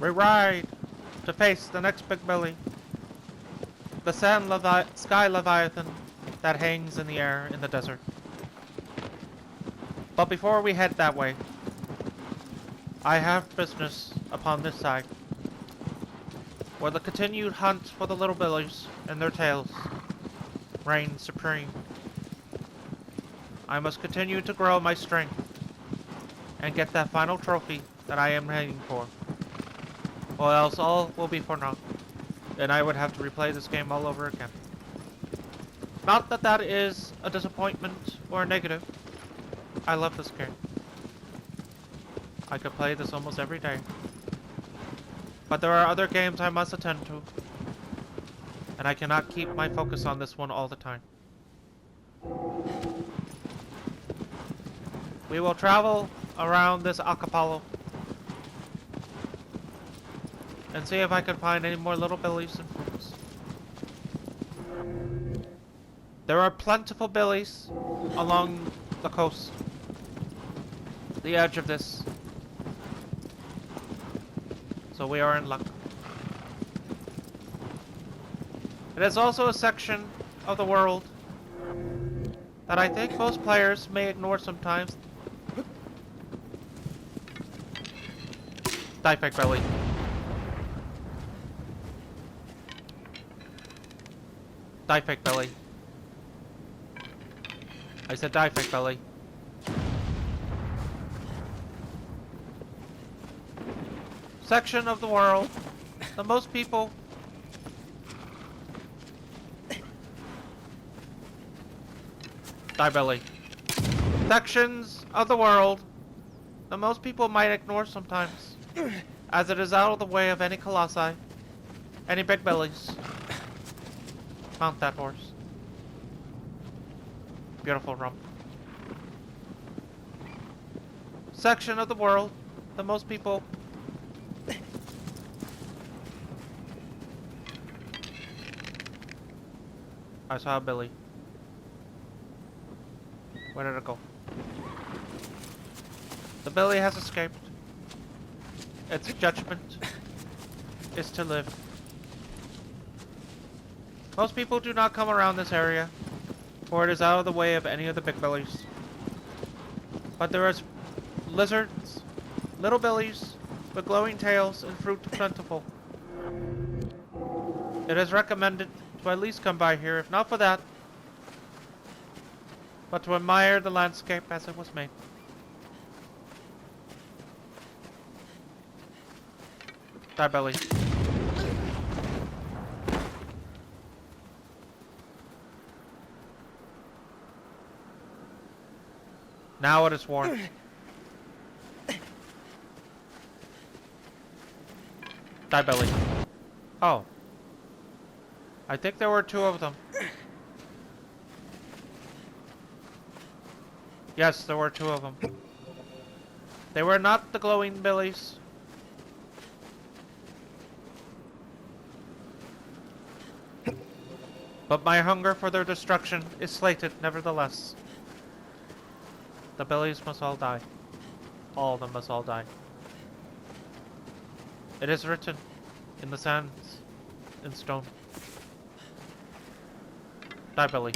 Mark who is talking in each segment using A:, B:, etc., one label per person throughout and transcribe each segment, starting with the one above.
A: We ride to face the next big belly. The sky leviathan that hangs in the air in the desert. But before we head that way, I have business upon this side, where the continued hunt for the little billies and their tails reigns supreme. I must continue to grow my strength and get that final trophy that I am heading for, or else all will be for naught, and I would have to replay this game all over again. Not that that is a disappointment or a negative. I love this game. I could play this almost every day. But there are other games I must attend to, and I cannot keep my focus on this one all the time. We will travel around this archipelago and see if I can find any more little billies and fruits. There are plentiful billies along the coast, the edge of this, so we are in luck. It is also a section of the world that I think most players may ignore sometimes. Die, fake belly. Die, fake belly. I said die, fake belly. Section of the world that most people die, belly. Sections of the world that most people might ignore sometimes, as it is out of the way of any colossi, any big bellies. Mount that horse. Beautiful rump. Section of the world that most people I saw a billy. Where did it go? The billy has escaped. Its judgment is to live. Most people do not come around this area, for it is out of the way of any of the big billies. But there is lizards, little billies with glowing tails, and fruit plentiful. It is recommended to at least come by here, if not for that, but to admire the landscape as it was made. Die, belly. Now it is warm. Die, belly. Oh. I think there were two of them. Yes, there were two of them. They were not the glowing billies. But my hunger for their destruction is slated nevertheless. The billies must all die. All of them must all die. It is written in the sands, in stone. Die, Billy.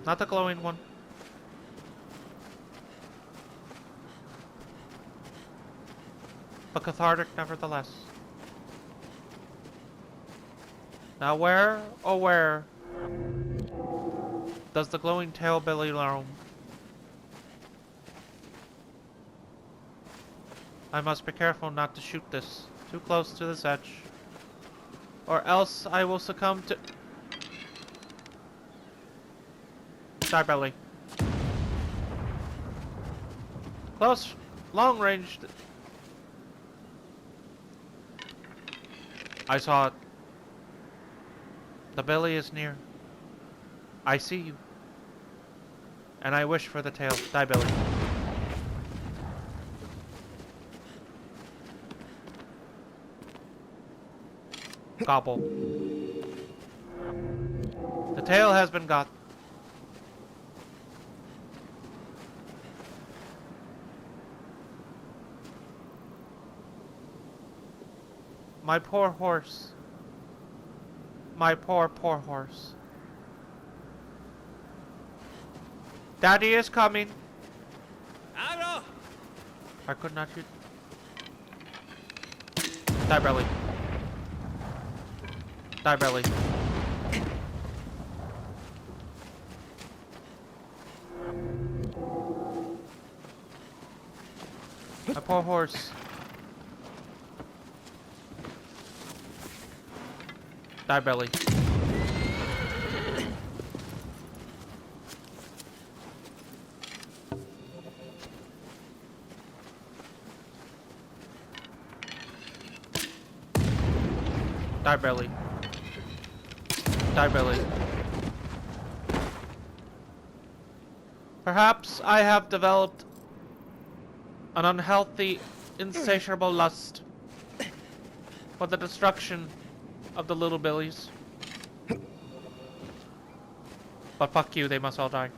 A: Not the glowing one. But cathartic nevertheless. Now where, oh where, does the glowing tail Billy roam? I must be careful not to shoot this too close to this edge, or else I will succumb to... Die, Belly. Close, long range. I saw it. The belly is near. I see you. And I wish for the tail. Die, Billy. Gobble. The tail has been got. My poor horse. My poor, poor horse. Daddy is coming.
B: Agro!
A: I could not shoot. Die, belly. Die, belly. My poor horse. Die, belly. Die, belly. Die, belly. Perhaps I have developed an unhealthy, insatiable lust for the destruction of the little billies. But fuck you, they must all die.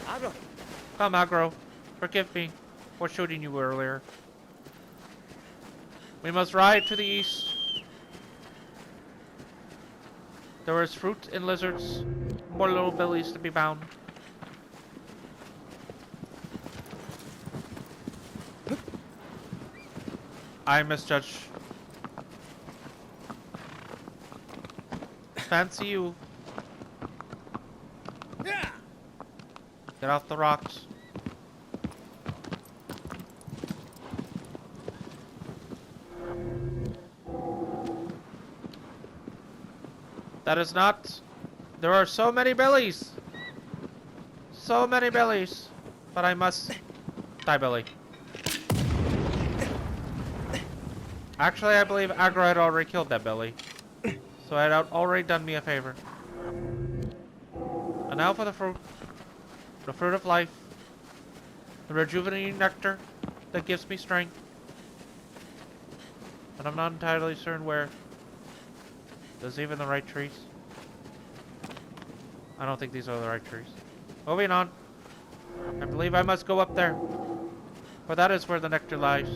B: Agro!
A: Come, Agro. Forgive me for shooting you earlier. We must ride to the east. There is fruit and lizards. More little billies to be bound. I misjudge. Fancy you. Get off the rocks. That is not... There are so many billies! So many billies! But I must... Die, Billy. Actually, I believe Agro had already killed that Billy. So it had already done me a favor. And now for the fruit. The fruit of life. The rejuvenating nectar that gives me strength. And I'm not entirely certain where. There's even the right trees. I don't think these are the right trees. Moving on. I believe I must go up there. For that is where the nectar lies.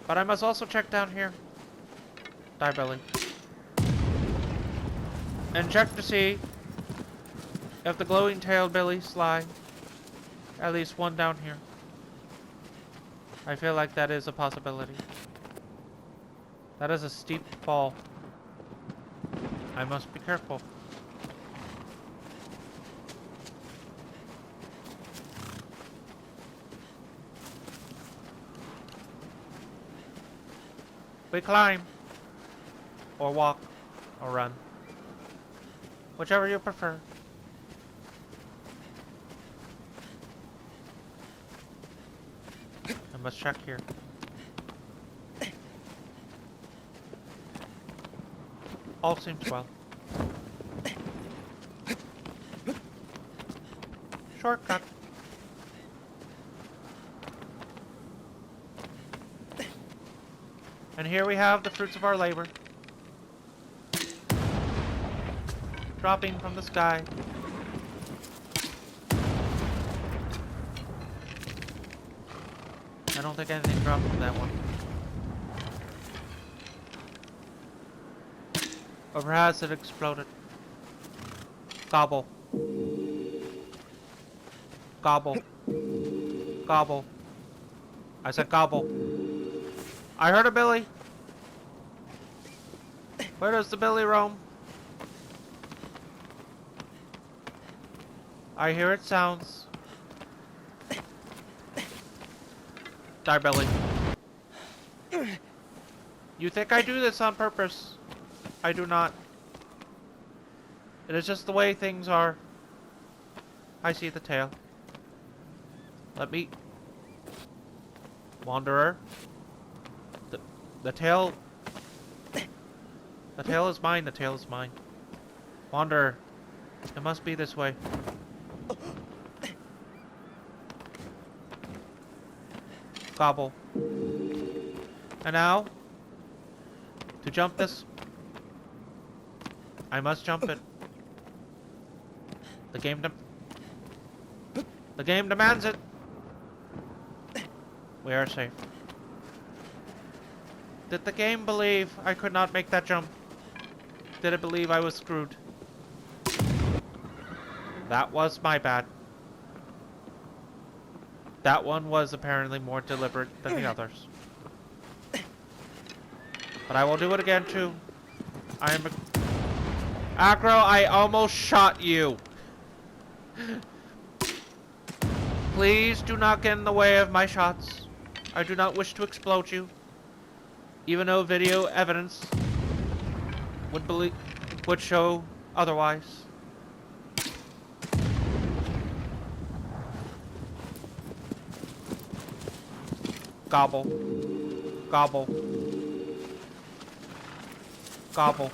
A: But I must also check down here. Die, Belly. And check to see if the glowing tailed billies lie. At least one down here. I feel like that is a possibility. That is a steep fall. I must be careful. We climb. Or walk. Or run. Whichever you prefer. I must check here. All seems well. Shortcut. And here we have the fruits of our labor. Dropping from the sky. I don't think anything dropped from that one. Or perhaps it exploded. Gobble. Gobble. Gobble. I said gobble. I heard a billy. Where does the billy roam? I hear its sounds. Die, Billy. You think I do this on purpose? I do not. It is just the way things are. I see the tail. Let me... Wanderer. The tail... The tail is mine, the tail is mine. Wanderer. It must be this way. Gobble. And now, to jump this, I must jump it. The game demands it. We are safe. Did the game believe I could not make that jump? Did it believe I was screwed? That was my bad. That one was apparently more deliberate than the others. But I will do it again too. I am Agro, I almost shot you. Please do not get in the way of my shots. I do not wish to explode you. Even though video evidence would show otherwise. Gobble. Gobble. Gobble.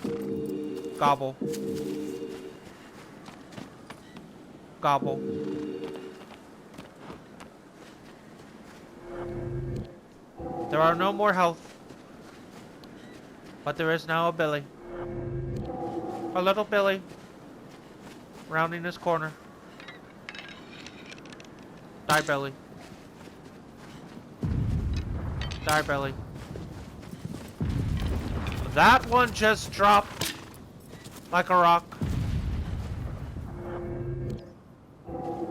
A: Gobble. Gobble. There are no more health. But there is now a Billy. A little Billy. Rounding his corner. Die, Billy. Die, Billy. That one just dropped like a rock.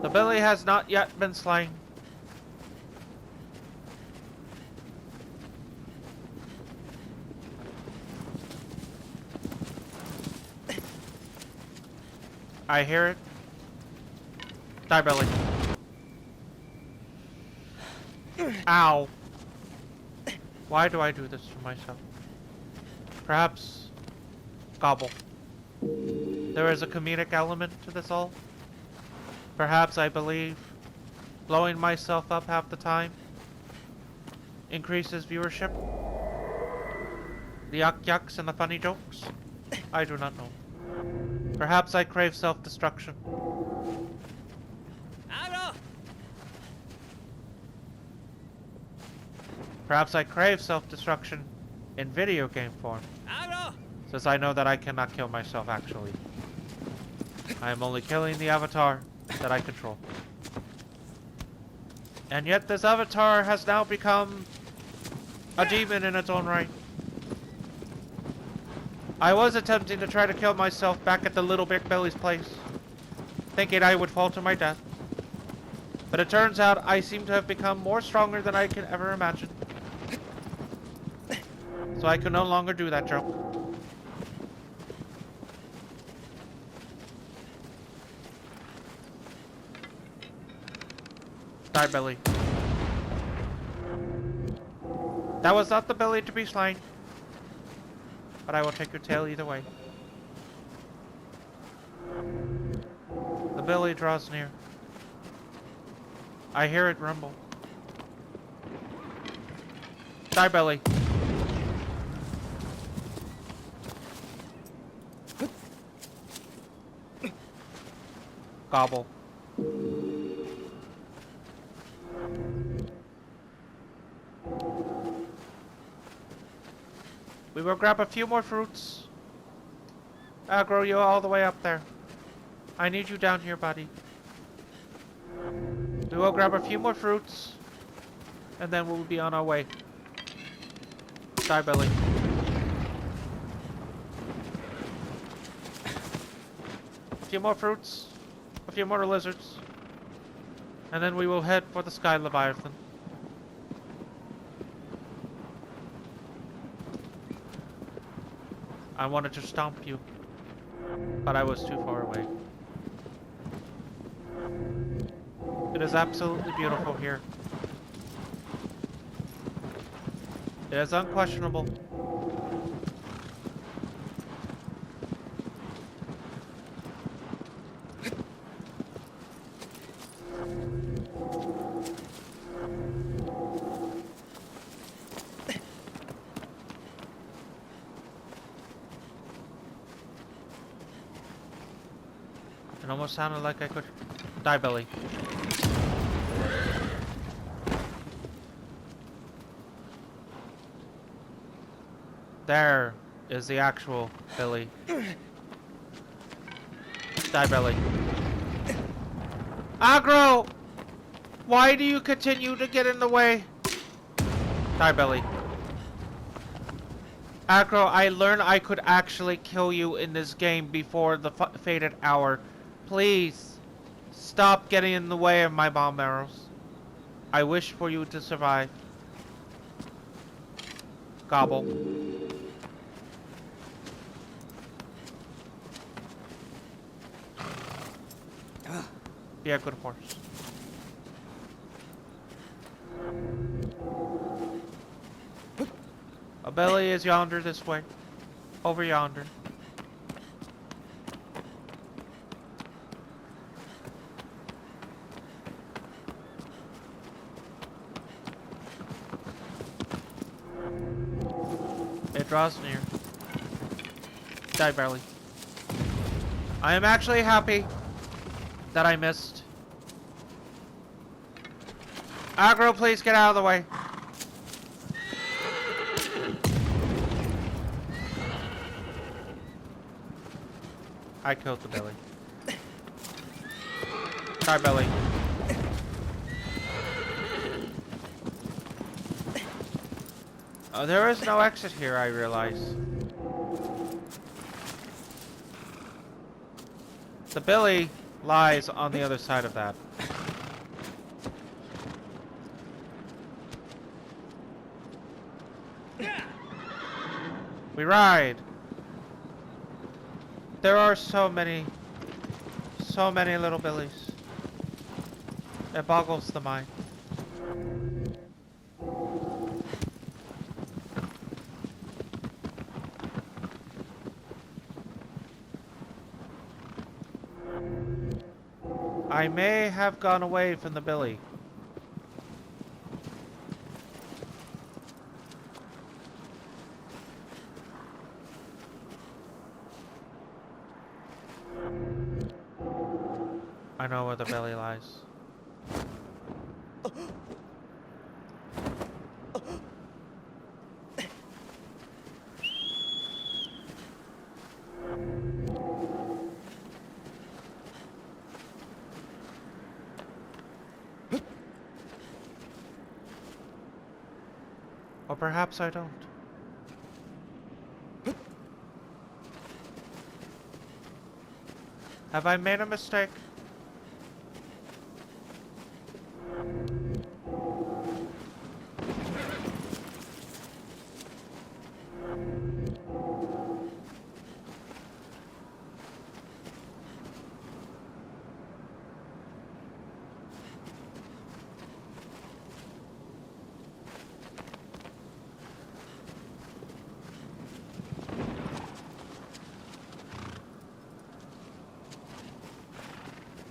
A: The Billy has not yet been slain. I hear it. Die, Billy. Ow. Why do I do this to myself? Perhaps Gobble. There is a comedic element to this all. Perhaps I believe blowing myself up half the time increases viewership. The yucks and the funny jokes? I do not know. Perhaps I crave self-destruction. Perhaps I crave self-destruction in video game form. Since I know that I cannot kill myself actually. I am only killing the avatar that I control. And yet this avatar has now become a demon in its own right. I was attempting to try to kill myself back at the Little Big Billy's place, thinking I would fall to my death. But it turns out I seem to have become more stronger than I could ever imagine. So I can no longer do that joke. Die, Billy. That was not the Billy to be slain. But I will take your tail either way. The Billy draws near. I hear it rumble. Die, Billy. Gobble. We will grab a few more fruits. I'll grow you all the way up there. I need you down here, buddy. We will grab a few more fruits. And then we'll be on our way. Die, Billy. A few more fruits. A few more lizards. And then we will head for the Sky Leviathan. I wanted to stomp you, but I was too far away. It is absolutely beautiful here. It is unquestionable. It almost sounded like I could die, Billy. There is the actual Billy. Die, Billy. Aggro! Why do you continue to get in the way? Die, Billy. Agro, I learned I could actually kill you in this game before the fated hour. Please, stop getting in the way of my bomb arrows. I wish for you to survive. Gobble. Be a good horse. A belly is yonder this way. Over yonder. It draws near. Die, barely. I am actually happy that I missed. Aggro, please get out of the way. I killed the belly. Die, belly. Oh, there is no exit here, I realize. The Billy lies on the other side of that. We ride. There are so many little Billies. It boggles the mind. I may have gone away from the Billy. I know where the belly lies. Or perhaps I don't. Have I made a mistake?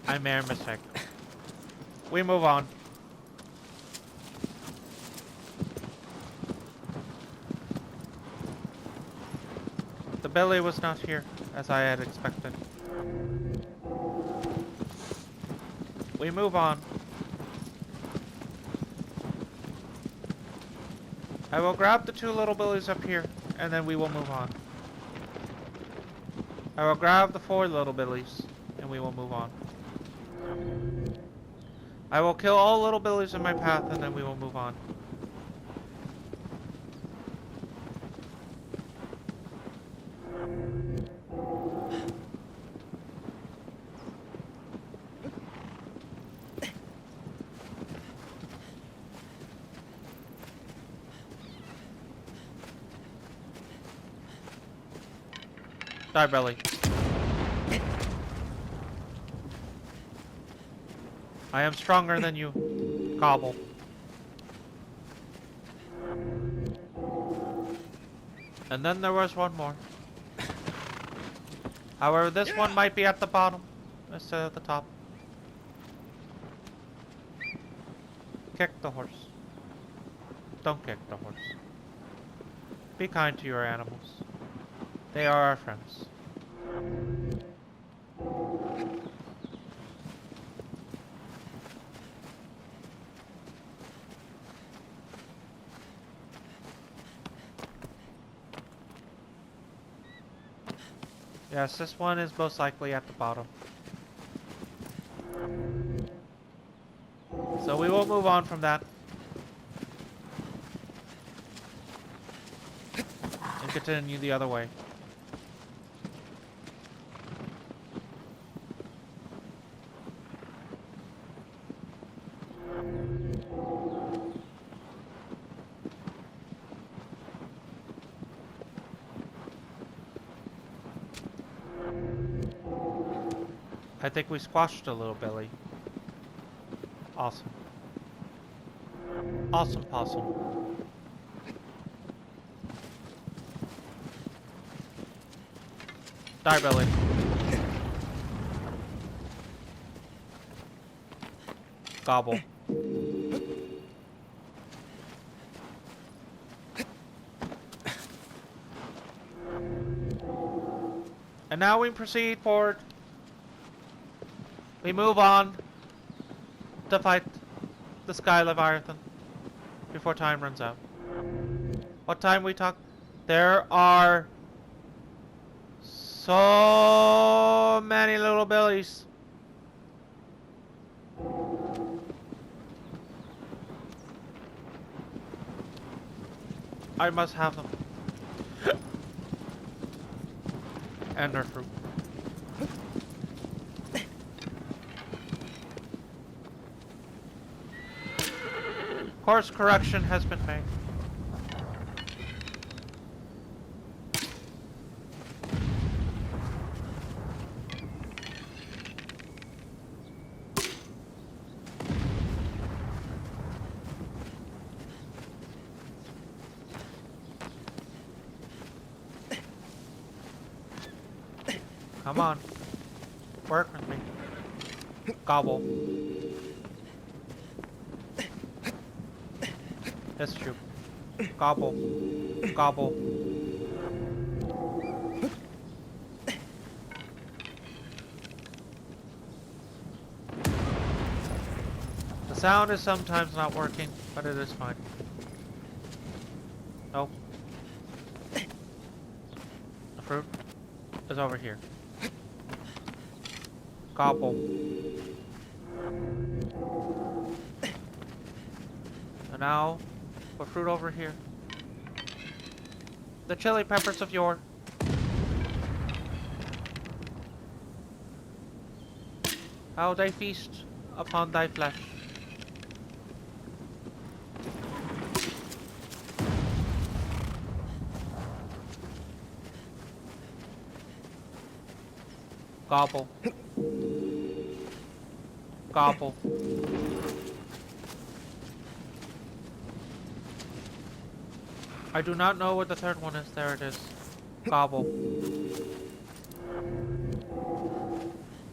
A: I made a mistake. We move on. The belly was not here, as I had expected. We move on. I will grab the two little billies up here, and then we will move on. I will grab the four little billies, and we will move on. I will kill all little billies in my path, and then we will move on. Die, belly. I am stronger than you, Gobble. And then there was one more. However, this one might be at the bottom instead of the top. Kick the horse. Don't kick the horse. Be kind to your animals. They are our friends. Yes, this one is most likely at the bottom. So we will move on from that. continue the other way. I think we squashed a little Billy. Awesome. Awesome possum. Die, Billy. Gobble. And now we proceed forward. We move on to fight the Sky Leviathan before time runs out. What time we talk? There are so many little Billies. I must have them. And their fruit. Course correction has been made. Come on. Work with me. Gobble. That's true. Gobble. Gobble. The sound is sometimes not working, but it is fine. No. The fruit is over here. Gobble. And now, put fruit over here. The chili peppers of yore. How they feast upon thy flesh. Gobble. Gobble. I do not know what the third one is. There it is. Gobble.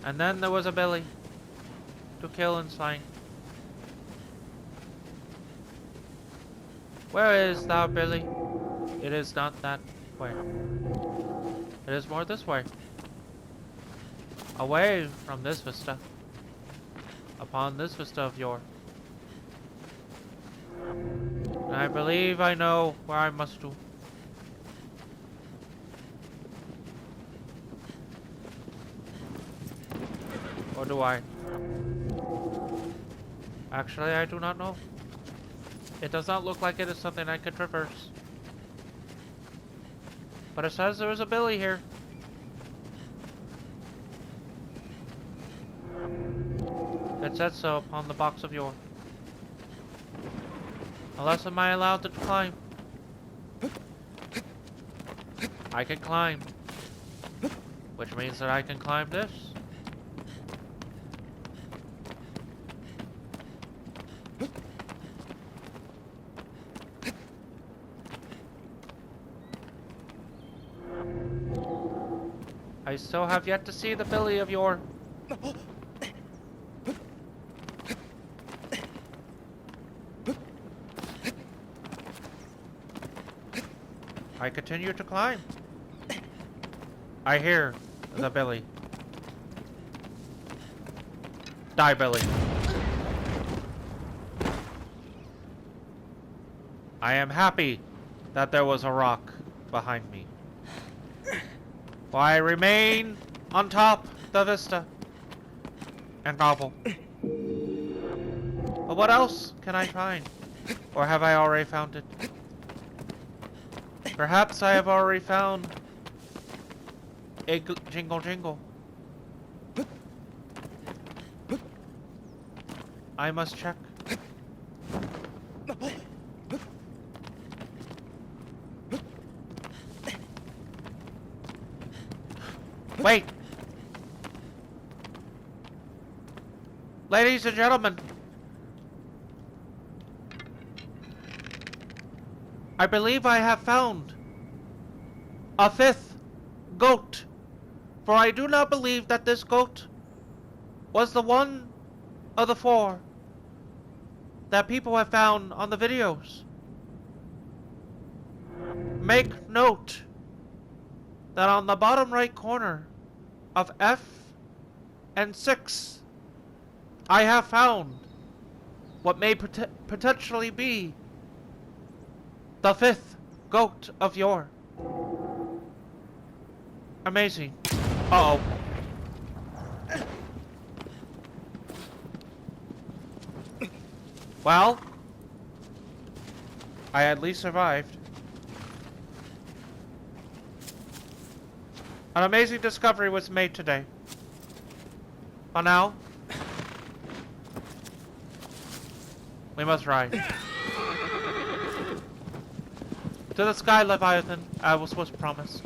A: And then there was a Billy to kill and slay. Where is thou, Billy? It is not that way. It is more this way. Away from this vista. Upon this vista of yore. And I believe I know where I must do. Or do I? Actually, I do not know. It does not look like it is something I could traverse. But it says there is a Billy here. It said so upon the box of yore. Unless am I allowed to climb? I can climb. Which means that I can climb this. I still have yet to see the Billy of yore. I continue to climb. I hear the Billy. Die, Billy. I am happy that there was a rock behind me. For I remain on top the vista and gobble. But what else can I find? Or have I already found it? Perhaps I have already found a jingle jingle. I must check. Wait! Ladies and gentlemen, I believe I have found a fifth goat, for I do not believe that this goat was the one of the four that people have found on the videos. Make note that on the bottom right corner of F and 6, I have found what may potentially be the fifth goat of yore. Amazing. Uh-oh. Well, I at least survived. An amazing discovery was made today. But now, we must ride. To the sky, Leviathan, as was promised.